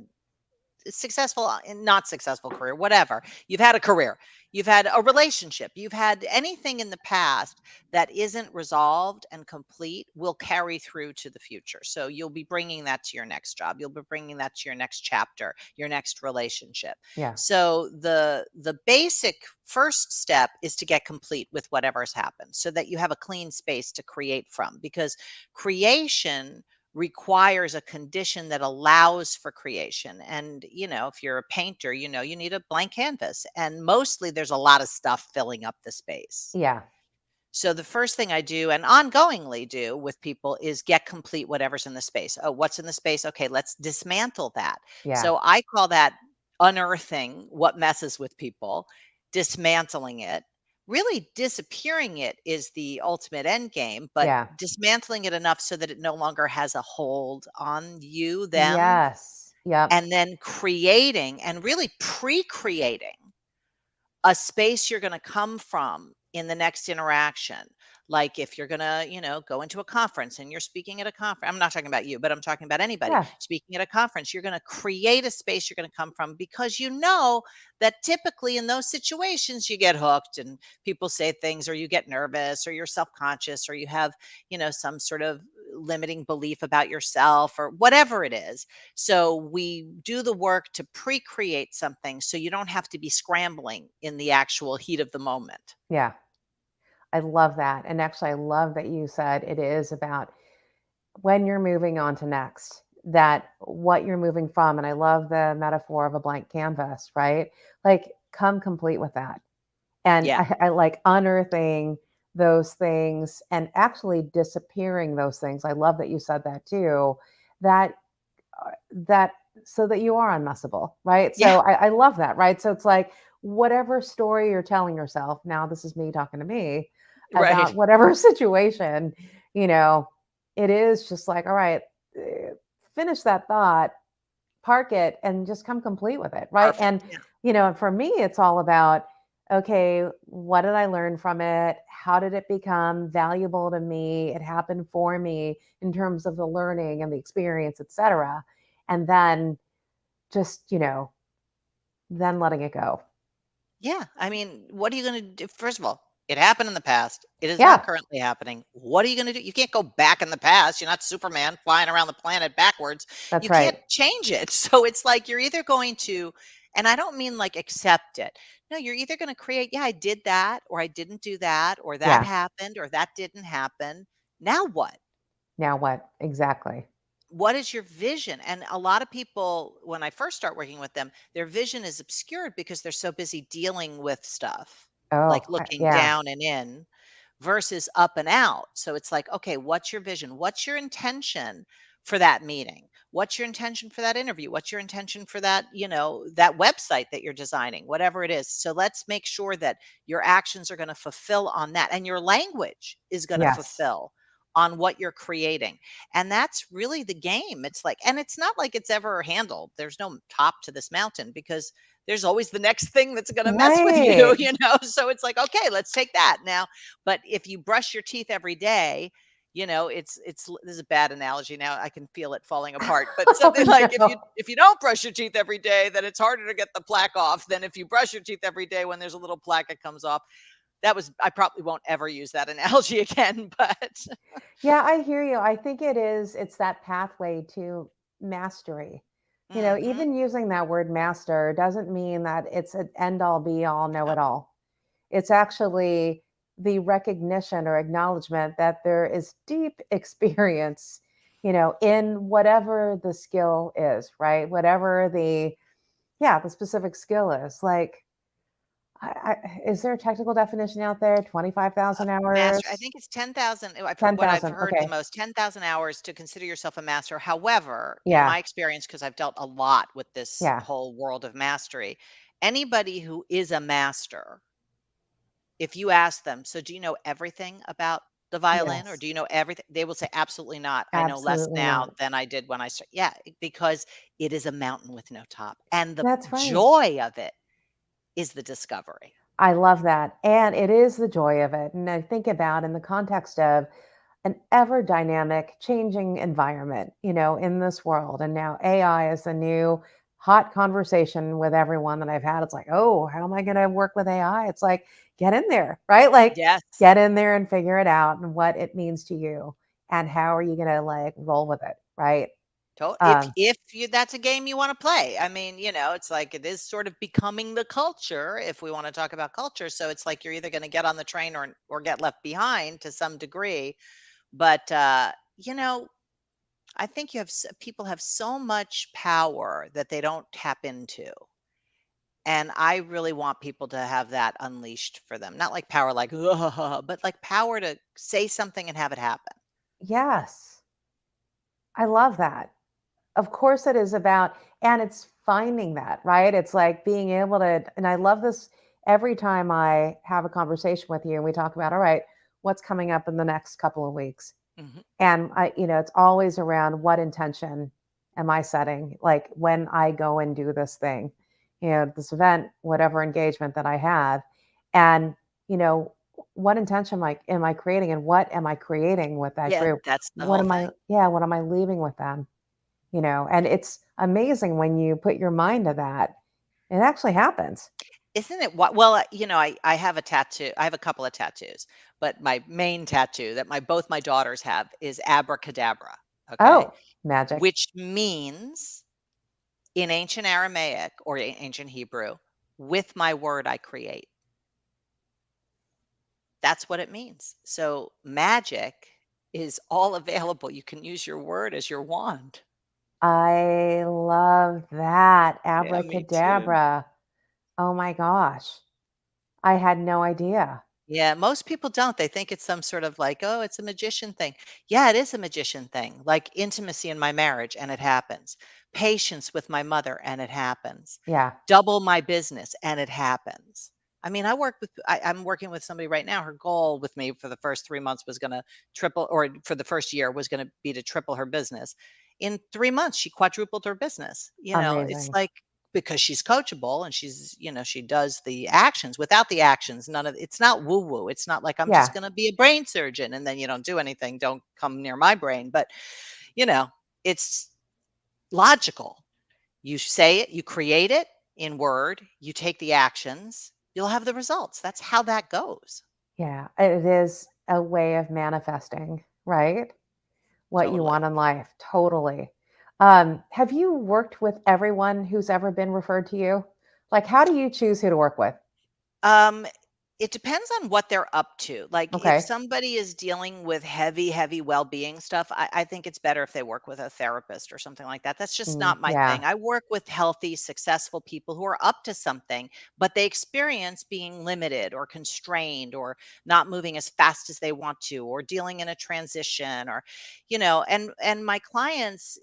successful and not successful career, whatever. You've had a career, you've had a relationship, you've had anything in the past that isn't resolved and complete will carry through to the future. So you'll be bringing that to your next job. You'll be bringing that to your next chapter, your next relationship. yeah, So the basic first step is to get complete with whatever's happened so that you have a clean space to create from, because creation requires a condition that allows for creation. And, if you're a painter, you need a blank canvas. And mostly there's a lot of stuff filling up the space. yeah, So the first thing I do and ongoingly do with people is get complete whatever's in the space. Oh, what's in the space? Okay, let's dismantle that. yeah, So I call that unearthing what messes with people, dismantling it. Really disappearing it is the ultimate end game, but yeah, dismantling it enough so that it no longer has a hold on you, them, yes, yep, and then creating and really pre-creating a space you're going to come from in the next interaction. Like if you're going to, go into a conference and you're speaking at a conference, I'm not talking about you, but I'm talking about anybody Yeah. speaking at a conference, you're going to create a space you're going to come from, because you know that typically in those situations you get hooked and people say things, or you get nervous, or you're self-conscious, or you have, some sort of limiting belief about yourself, or whatever it is. So we do the work to pre-create something so you don't have to be scrambling in the actual heat of the moment. Yeah. I love that. And actually, I love that you said it is about when you're moving on to next, that what you're moving from. And I love the metaphor of a blank canvas, right? Like, come complete with that. And Yeah. I like unearthing those things and actually disappearing those things. I love that you said that too. That that so that you are unmessable, right? Yeah. So I love that, right? So it's like whatever story you're telling yourself, now this is me talking to me about Right. whatever situation, you know, it is just like, all right, finish that thought, park it, and just come complete with it, right? And, Perfect. Yeah. for me, it's all about, okay, what did I learn from it? How did it become valuable to me? It happened for me in terms of the learning and the experience, etc. And then just, then letting it go. Yeah. I mean, what are you going to do? First of all, it happened in the past. It is not Yeah, currently happening. What are you going to do? You can't go back in the past. You're not Superman flying around the planet backwards. that's You can't right. change it. So it's like you're either going to, and I don't mean like accept it. No, you're either going to create, yeah, I did that, or I didn't do that, or that Yeah. happened, or that didn't happen. Now what? Now what? Exactly. What is your vision? And a lot of people, when I first start working with them, their vision is obscured because they're so busy dealing with stuff, like Oh, looking yeah. down and in versus up and out. So it's like, okay, what's your vision? What's your intention for that meeting? What's your intention for that interview? What's your intention for that, that website that you're designing, whatever it is. So let's make sure that your actions are going to fulfill on that, and your language is going to Yes. fulfill on what you're creating. And that's really the game. It's like, and it's not like it's ever handled. There's no top to this mountain, because there's always the next thing that's going to mess with you, Right. So it's like, okay, let's take that now. But if you brush your teeth every day, it's this is a bad analogy now. I can feel it falling apart. But Oh, something like, if you no. if you don't brush your teeth every day, then it's harder to get the plaque off than if you brush your teeth every day when there's a little plaque that comes off. I probably won't ever use that analogy again, but Yeah, I hear you. I think it's that pathway to mastery. mhm. Even using that word master doesn't mean that it's an end all be all, know No. it all. It's actually the recognition or acknowledgement that there is deep experience, in whatever the skill is, right? Whatever the specific skill is. Like, is there a technical definition out there? 25,000 Master, I hours? think it's 10,000. What I've 10,000. heard the Okay. most, 10,000 hours to consider yourself a master. However, in Yeah. my experience, because I've dealt a lot with this Yeah. whole world of mastery, anybody who is a master, if you ask them, so do you know everything about the violin, or Yes. do you know everything? They will say, absolutely not. I know less Absolutely now not. than I did when I started. Yeah, because it is a mountain with no top. And the That's right. joy of it is the discovery. I love that. And it is the joy of it. And I think about in the context of an ever dynamic, changing environment, in this world. And now AI is a new hot conversation with everyone that I've had. It's like, oh, how am I going to work with AI? It's like, get in there, right? Like, Yes. get in there and figure it out and what it means to you. And how are you going to like roll with it, right? Um, If you that's a game you wanna play. I mean, it's like it is sort of becoming the culture, if we wanna talk about culture. So it's like you're either gonna get on the train or get left behind to some degree. But, I think people have so much power that they don't tap into. And I really want people to have that unleashed for them. Not like power like, but like power to say something and have it happen. yes, I love that. Of course it is about, and it's finding that, right? It's like being able to, and I love this every time I have a conversation with you and we talk about, all right, what's coming up in the next couple of weeks? Mhm. And it's always around what intention am I setting? Like when I go and do this thing, this event, whatever engagement that I have. And, what intention am I creating, and what am I creating with that Yeah, group? that's the whole thing. What am I leaving with them? And it's amazing when you put your mind to that. It actually happens. Isn't it what well, I have a tattoo. I have a couple of tattoos, but my main tattoo that my both my daughters have is abracadabra, okay? Oh, magic. Which means in ancient Aramaic or ancient Hebrew, with my word I create. That's what it means. So magic is all available. You can use your word as your wand. I love that. Yeah, me too. Abracadabra. Oh my gosh. I had no idea. Yeah, most people don't. They think it's some sort of like, oh, it's a magician thing. Yeah, it is a magician thing. Like intimacy in my marriage, and it happens. Patience with my mother, and it happens. Yeah, Double my business, and it happens. I mean, I'm working with somebody right now. Her goal with me for the first 3 months was going to triple, or for the first year was going to be to triple her business. In 3 months, she quadrupled her business. It's amazing. like because she's coachable and she does the actions. Without the actions, none of it's not woo woo. It's not like I'm just Yeah, going to be a brain surgeon and then you don't do anything. Don't come near my brain. But, you know, it's logical. You say it, you create it in word, you take the actions, you'll have the results. That's how that goes. yeah. It is a way of manifesting, right? What you Totally. want in life. Totally. Have you worked with everyone who's ever been referred to you? Like, how do you choose who to work with? Um, it depends on what they're up to. Like, if Okay. somebody is dealing with heavy, heavy well-being stuff, I think it's better if they work with a therapist or something like that. That's just not my Yeah. thing. I work with healthy, successful people who are up to something, but they experience being limited or constrained or not moving as fast as they want to, or dealing in a transition, or, and my clients.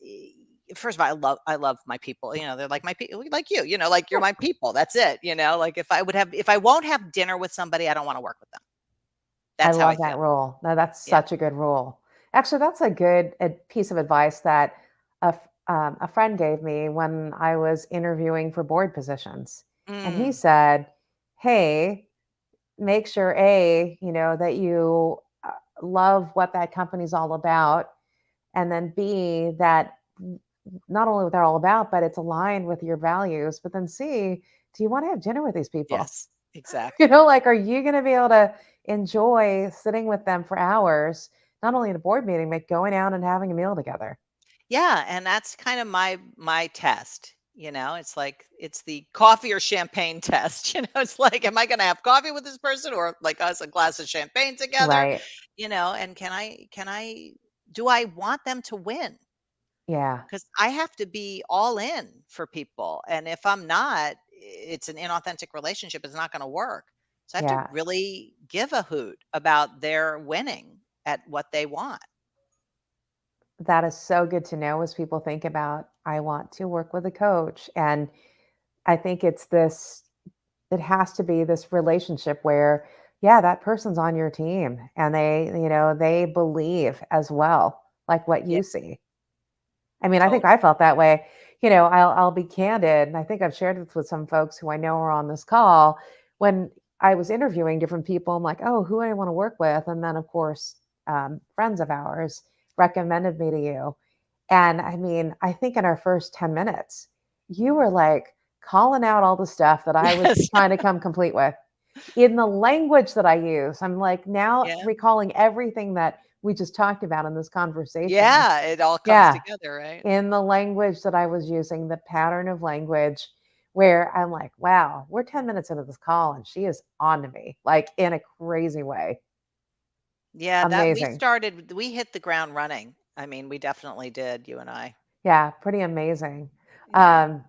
First of all, I love my people. They're like my people, like you. Like you're my people. That's it. Like if I won't have dinner with somebody, I don't want to work with them. I That's how I love that feel. rule. No, that's Yeah. such a good rule. Actually, that's a good piece of advice that a friend gave me when I was interviewing for board positions. And he Mm, said, hey, make sure that you love what that company's all about, and then B, that not only what they're all about, but it's aligned with your values. But then C, do you want to have dinner with these people? yes, exactly. Like, are you going to be able to enjoy sitting with them for hours, not only in a board meeting, but going out and having a meal together? Yeah, and that's kind of my test. It's like it's the coffee or champagne test. It's like, am I going to have coffee with this person or like us a glass of champagne together? Right. And can I do I want them to win? Yeah. 'Cause I have to be all in for people, and if I'm not, it's an inauthentic relationship, it's not gonna work. So I have to Yeah. really give a hoot about their winning at what they want. That is so good to know as people think about, I want to work with a coach. And I think it has to be this relationship where, yeah, that person's on your team and they believe as well, like what Yeah, you see. I mean, I think totally. I felt that way. I'll be candid, and I think I've shared this with some folks who I know are on this call. When I was interviewing different people, I'm like, oh, who do I want to work with? And then, of course, friends of ours recommended me to you. And I mean, I think in our first 10 minutes, you were like calling out all the stuff that I was Yes. trying to come complete with in the language that I use. I'm like now Yeah. recalling everything that we just talked about in this conversation. Yeah, it all comes Yeah, together, right? in the language that I was using, the pattern of language where I'm like, wow, we're 10 minutes into this call and she is on to me, like in a crazy way. Yeah, that Amazing. we hit the ground running. I mean, we definitely did, you and I. Yeah, pretty amazing. Yeah. Um,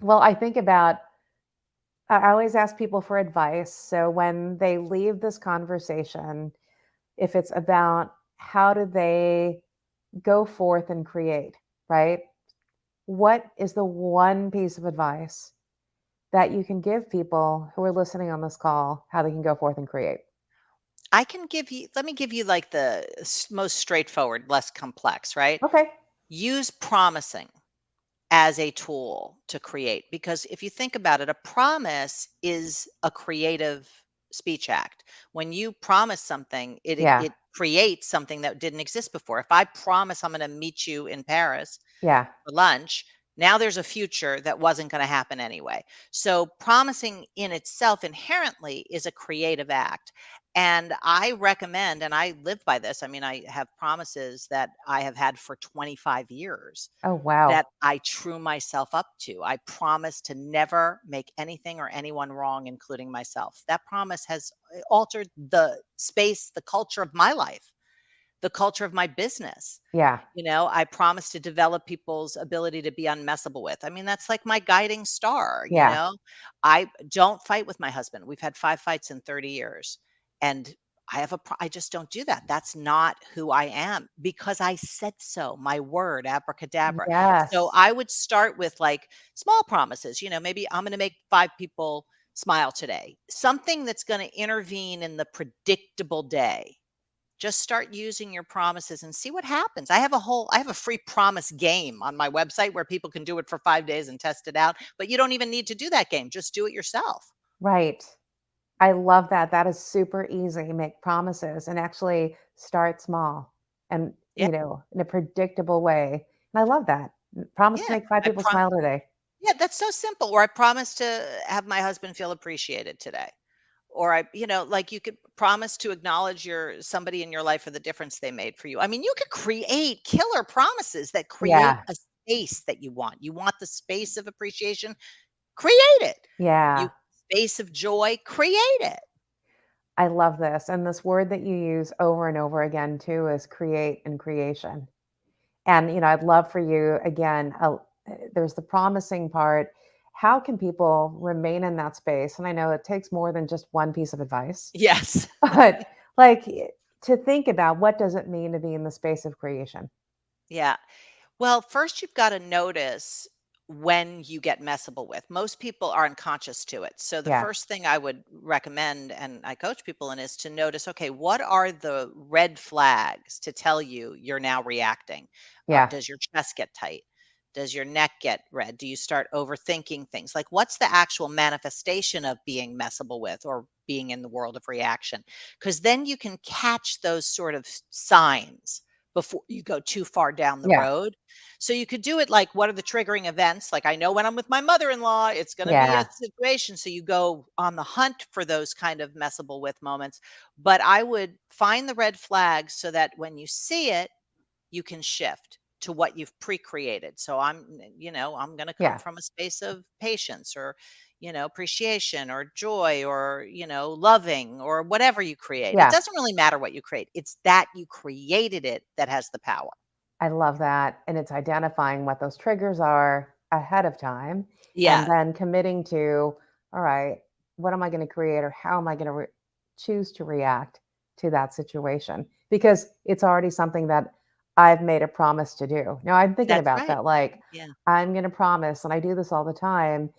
well, I think about, I always ask people for advice. So when they leave this conversation, if it's about how do they go forth and create, right? What is the one piece of advice that you can give people who are listening on this call how they can go forth and create? Let me give you like the most straightforward, less complex, right? Okay. Use promising as a tool to create. Because if you think about it, a promise is a creative speech act. When you promise something, Yeah. it creates something that didn't exist before. If I promise I'm going to meet you in Paris Yeah. for lunch, now there's a future that wasn't going to happen anyway. So promising in itself inherently is a creative act. And I recommend, and I live by this. I mean, I have promises that I have had for 25 years Oh, wow. that I true myself up to. I promise to never make anything or anyone wrong, including myself. That promise has altered the space, the culture of my life, the culture of my business. Yeah. I promise to develop people's ability to be unmessable with. I mean, that's like my guiding star, Yeah. I don't fight with my husband. We've had 5 fights in 30 years. And I just don't do that. That's not who I am because I said so. My word, abracadabra. So Yes. I would start with like small promises, maybe I'm going to make 5 people smile today. Something that's going to intervene in the predictable day. Just start using your promises and see what happens. I have a free promise game on my website where people can do it for 5 days and test it out, but you don't even need to do that game. Just do it yourself. Right. I love that. That is super easy. Make promises and actually start small and, Yeah. in a predictable way. And I love that. Promise to Yeah. make 5 I people smile today. Yeah, that's so simple. Or I promise to have my husband feel appreciated today. Or like you could promise to acknowledge somebody in your life for the difference they made for you. I mean, you could create killer promises that create Yeah. a space that you want. You want the space of appreciation, create it. You Yeah. space of joy, create it. I love this. And this word that you use over and over again too is create and creation. And, I'd love for you again, there's the promising part. How can people remain in that space? And I know it takes more than just one piece of advice, Yes. but like to think about what does it mean to be in the space of creation? Yeah. Well, first you've got to notice when you get messable with. Most people are unconscious to it. So the Yeah. first thing I would recommend and I coach people in is to notice, okay, what are the red flags to tell you you're now reacting? Yeah. Does your chest get tight? Does your neck get red? Do you start overthinking things? Like what's the actual manifestation of being messable with or being in the world of reaction? Because then you can catch those sort of signs before you go too far down the Yeah. road. So you could do it like, what are the triggering events? Like, I know when I'm with my mother-in-law, it's going to be a Yeah. situation. So you go on the hunt for those kind of messable with moments. But I would find the red flags so that when you see it, you can shift to what you've pre-created. So I'm going to come Yeah. from a space of patience or, appreciation or joy or, loving or whatever you create. It Yeah. doesn't really matter what you create. It's that you created it that has the power. I love that. And it's identifying what those triggers are ahead of time and Yeah, then committing to, all right, what am I going to create or how am I going to choose to react to that situation? Because it's already something that I've made a promise to do. Now I'm thinking that's about right. that. Like, Yeah. I'm going to promise, and I do this all the time,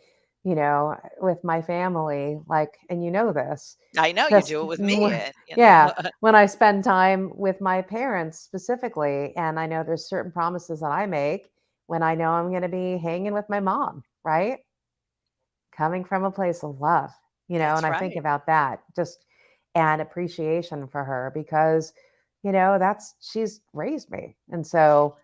with my family, like, and this, I know you just do it with me, yeah, when I spend time with my parents specifically, and I know there's certain promises that I make when I know I'm going to be hanging with my mom, right? Coming from a place of love, and That's I think right. about that just and appreciation for her because, that's she's raised me. And so,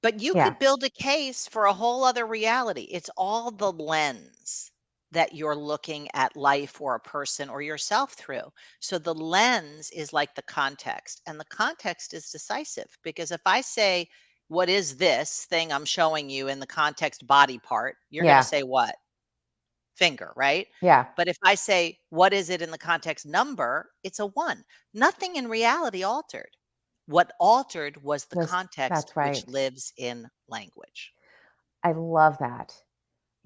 But you yeah, could build a case for a whole other reality. It's all the lens that you're looking at life or a person or yourself through. So the lens is like the context, and the context is decisive because if I say, what is this thing I'm showing you in the context body part? You're going to yeah, say what? Finger, right? yeah, But if I say, what is it in the context number? It's a one. Nothing in reality altered. What altered was the context, that's which right. lives in language. I love that.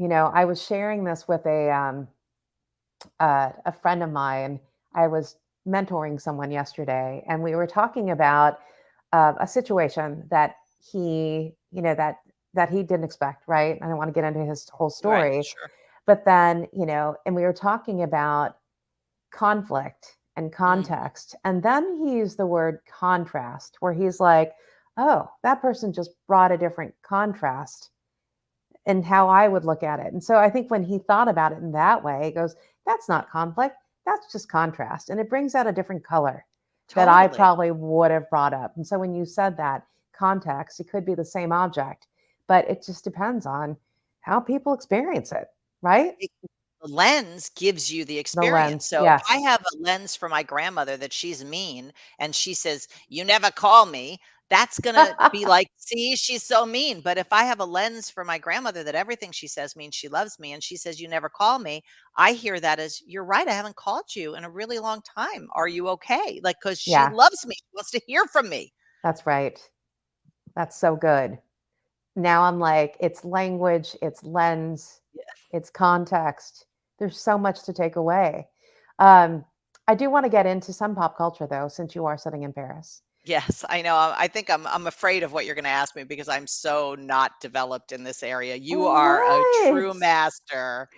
I was sharing this with a friend of mine. I was mentoring someone yesterday, and we were talking about a situation that he, that he didn't expect. Right? I don't want to get into his whole Right, story, sure. but then, and we were talking about conflict and Mhm. context, and then he used the word contrast, where he's like, "Oh, that person just brought a different contrast and how I would look at it." And so I think when he thought about it in that way, he goes, that's not conflict. that's just contrast. And it brings out a different color that I Totally. probably would have brought up. And so when you said that context, it could be the same object, but it just depends on how people experience it, right? It The lens gives you the The experience. lens. So if I Yes. have a lens for my grandmother that she's mean and she says, "You never call me," that's gonna be like, "See, she's so mean." But if I have a lens for my grandmother that everything she says means she loves me and she says, "You never call me," I hear that as, "You're right, I haven't called you in a really long time. Are you okay?" Like, because she Yeah, loves me, she wants to hear from me. that's right. That's so good. Now I'm like, it's language, it's lens, it's context. There's so much to take away. Um, I do want to get into some pop culture though, since you are sitting in Paris. Yes, I know. I think I'm afraid of what you're gonna ask me because I'm so not developed in this area. You are a true What? master.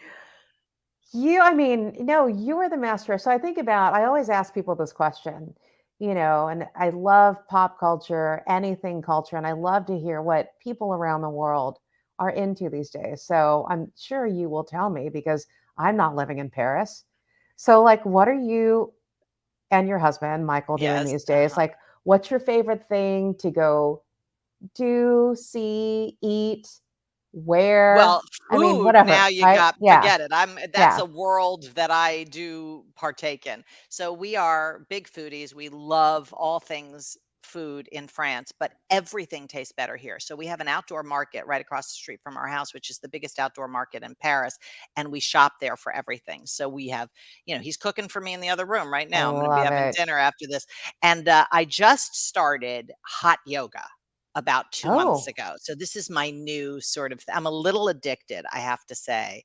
I mean, no, you are the master. So I think about, I always ask people this question, and I love pop culture, anything culture, and I love to hear what people around the world are into these days. So I'm sure you will tell me because I'm not living in Paris. So, like, what are you and your husband, Michael, doing Yes, these days? Like, what's your favorite thing to go do, see, eat, Well, where? I mean, food, now whatever, you right? got Yeah, forget it. That's yeah. a world that I do partake in. So we are big foodies. We love all things food in France, but everything tastes better here. So we have an outdoor market right across the street from our house, which is the biggest outdoor market in Paris, and we shop there for everything. So we have, he's cooking for me in the other room right I now. I'm going to be love having it. dinner after this. And I just started hot yoga about 2 months Oh, ago. So this is my new sort of I'm a little addicted, I have to say.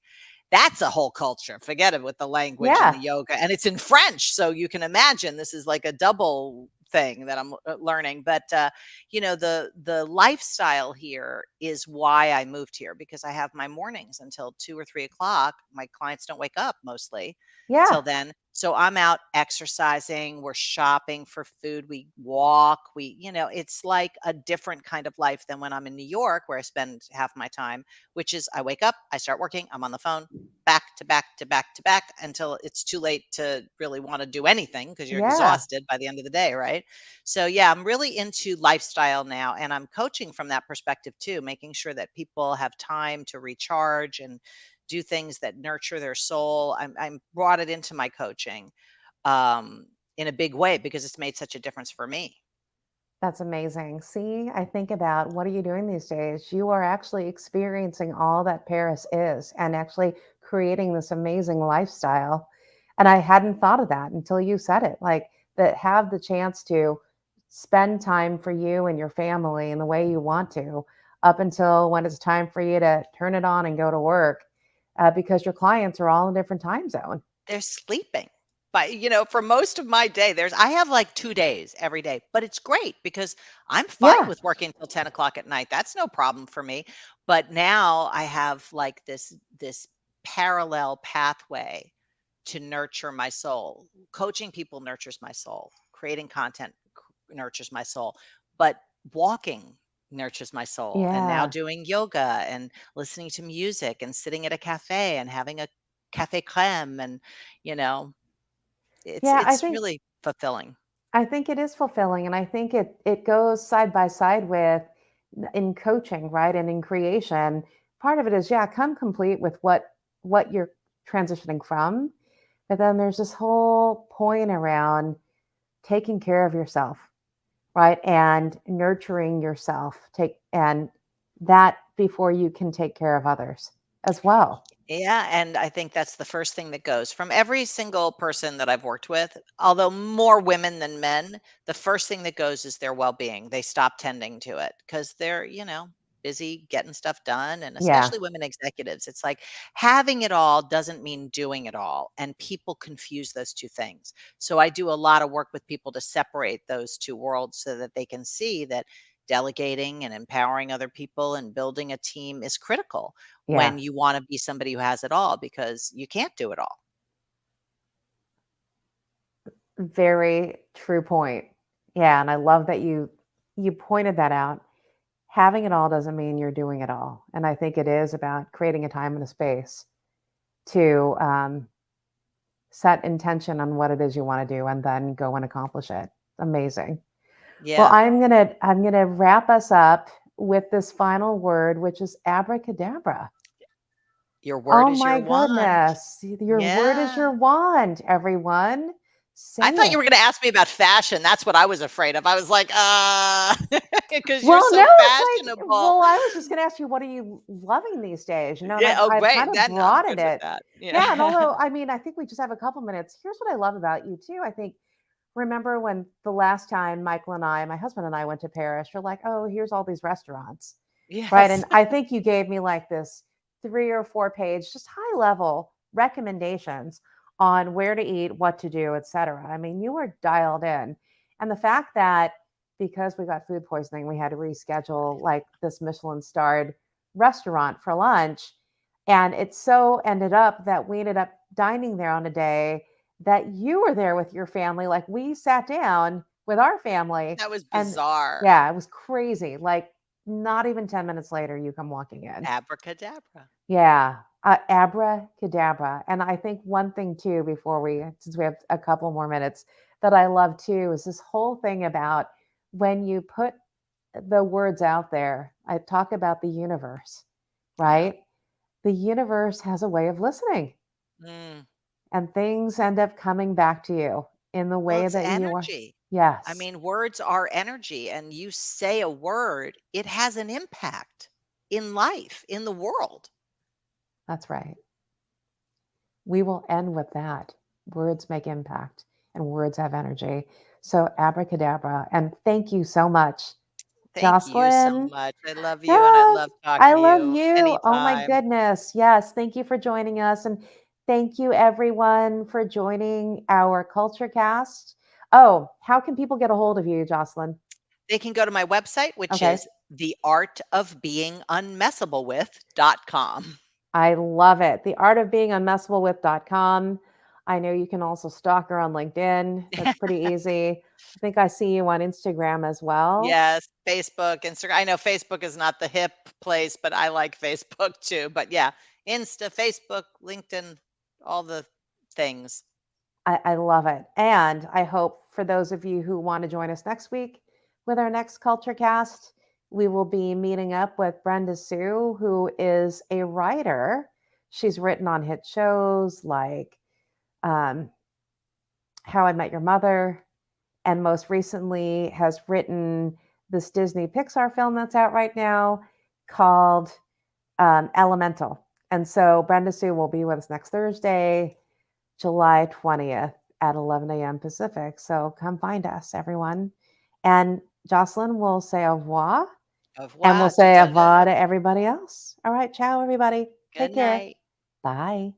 That's a whole culture. Forget it with the language and yeah, the yoga, and it's in French, so you can imagine this is like a double thing that I'm learning. But the lifestyle here is why I moved here because I have my mornings until 2 or 3 o'clock. My clients don't wake up mostly till yeah, then. So I'm out exercising, we're shopping for food, we walk, it's like a different kind of life than when I'm in New York where I spend half my time, which is I wake up, I start working, I'm on the phone, back to back to back to back until it's too late to really want to do anything because you're yeah. exhausted by the end of the day, right? So yeah, I'm really into lifestyle now and I'm coaching from that perspective too, making sure that people have time to recharge and do things that nurture their soul. I'm brought it into my coaching um, in a big way because it's made such a difference for me. That's amazing. See, I think about what are you doing these days? You are actually experiencing all that Paris is and actually creating this amazing lifestyle. And I hadn't thought of that until you said it. Like that have the chance to spend time for you and your family in the way you want to, up until when it's time for you to turn it on and go to work, because your clients are all in a different time zone. They're sleeping. But, for most of my day, I have like 2 days every day, but it's great because I'm fine Yeah. with working till 10 o'clock at night. That's no problem for me. But now I have like this parallel pathway to nurture my soul. Coaching people nurtures my soul. Creating content nurtures my soul. But walking nurtures my soul. And now Yeah. doing yoga and listening to music and sitting at a cafe and having a cafe creme and you know, it's Yeah. I it's think really fulfilling. I think it is fulfilling, and I think it goes side by side with in coaching, right? And in creation, part of it is yeah, come complete with what you're transitioning from, but then there's this whole point around taking care of yourself, right? And nurturing yourself. Take and that before you can take care of others as well. Yeah, and I think that's the first thing that goes from every single person that I've worked with, although more women than men, the first thing that goes is their well-being. They stop tending to it because they're, busy getting stuff done. And Yeah, especially women executives, it's like having it all doesn't mean doing it all. And people confuse those two things. So I do a lot of work with people to separate those two worlds so that they can see that delegating and empowering other people and building a team is critical yeah. when you wanna be somebody who has it all because you can't do it all. Very true point. Yeah, and I love that you pointed that out. Having it all doesn't mean you're doing it all. And I think it is about creating a time and a space to set intention on what it is you want to do and then go and accomplish it. Amazing. Well, Yeah. I'm gonna wrap us up with this final word, which is abracadabra. Your word Oh is your my wand. goodness. Your word is Yeah. your wand, everyone. I Say thought you it. were gonna ask me about fashion. That's what I was afraid of. I was like, because you're Well, no, so it's like, fashionable. well, I was just going to ask you, what are you loving these days? You know, and Yeah, oh, I've right, kind of then I'm broadened good with it. that. Yeah. And Yeah. although, I mean, I think we just have a couple minutes. Here's what I love about you, too. I think, remember when the last time Michael and I, my husband and I went to Paris, you're like, oh, here's all these restaurants. Right. Yes. And I think you gave me like this 3 or 4 page, just high level recommendations on where to eat, what to do, etc. I mean, you were dialed in. And the fact that because we got food poisoning, we had to reschedule like this Michelin starred restaurant for lunch. And it so ended up that we ended up dining there on a day that you were there with your family. Like we sat down with our family That was and bizarre. yeah, it was crazy. Like not even 10 minutes later, you come walking in. Abracadabra. Yeah, abracadabra. And I think one thing too, before since we have a couple more minutes, that I love too is this whole thing about when you put the words out there. I talk about the universe, Yeah. right? The universe has a way of listening, Mm. and things end up coming back to you in the Well, way it's that you are. energy. I Yes, mean, words are energy, and you say a word, it has an impact in life, in the world. that's right. We will end with that. Words make impact and words have energy. So, abracadabra. And thank you so much, Thank you so Josselyne. much. I love you, and I Ah, love talking I to love you you. Oh my anytime. goodness. Yes. Thank you for joining us. And thank you, everyone, for joining our Culture Cast. Oh, how can people get a hold of you, Josselyne? They can go to my website, which Okay. is theartofbeingunmessablewith.com. I love it. The art of being unmessable with.com. I know you can also stalk her on LinkedIn. That's pretty easy. I think I see you on Instagram as well. Yes, Facebook, Instagram. I know Facebook is not the hip place, but I like Facebook too. But yeah, Insta, Facebook, LinkedIn, all the things. I love it. And I hope for those of you who want to join us next week with our next Culture Cast, we will be meeting up with Brenda Sue, who is a writer. She's written on hit shows like um, How I Met Your Mother, and most recently has written this Disney Pixar film that's out right now called Elemental. And so Brenda Sue will be with us next Thursday, July 20th at 11 a.m. Pacific. So come find us, everyone. And Josselyne will say au revoir, Au and we'll revoir, tout say au à revoir l'heure. to everybody else. All right. Ciao, everybody. Good Take care. night. Bye.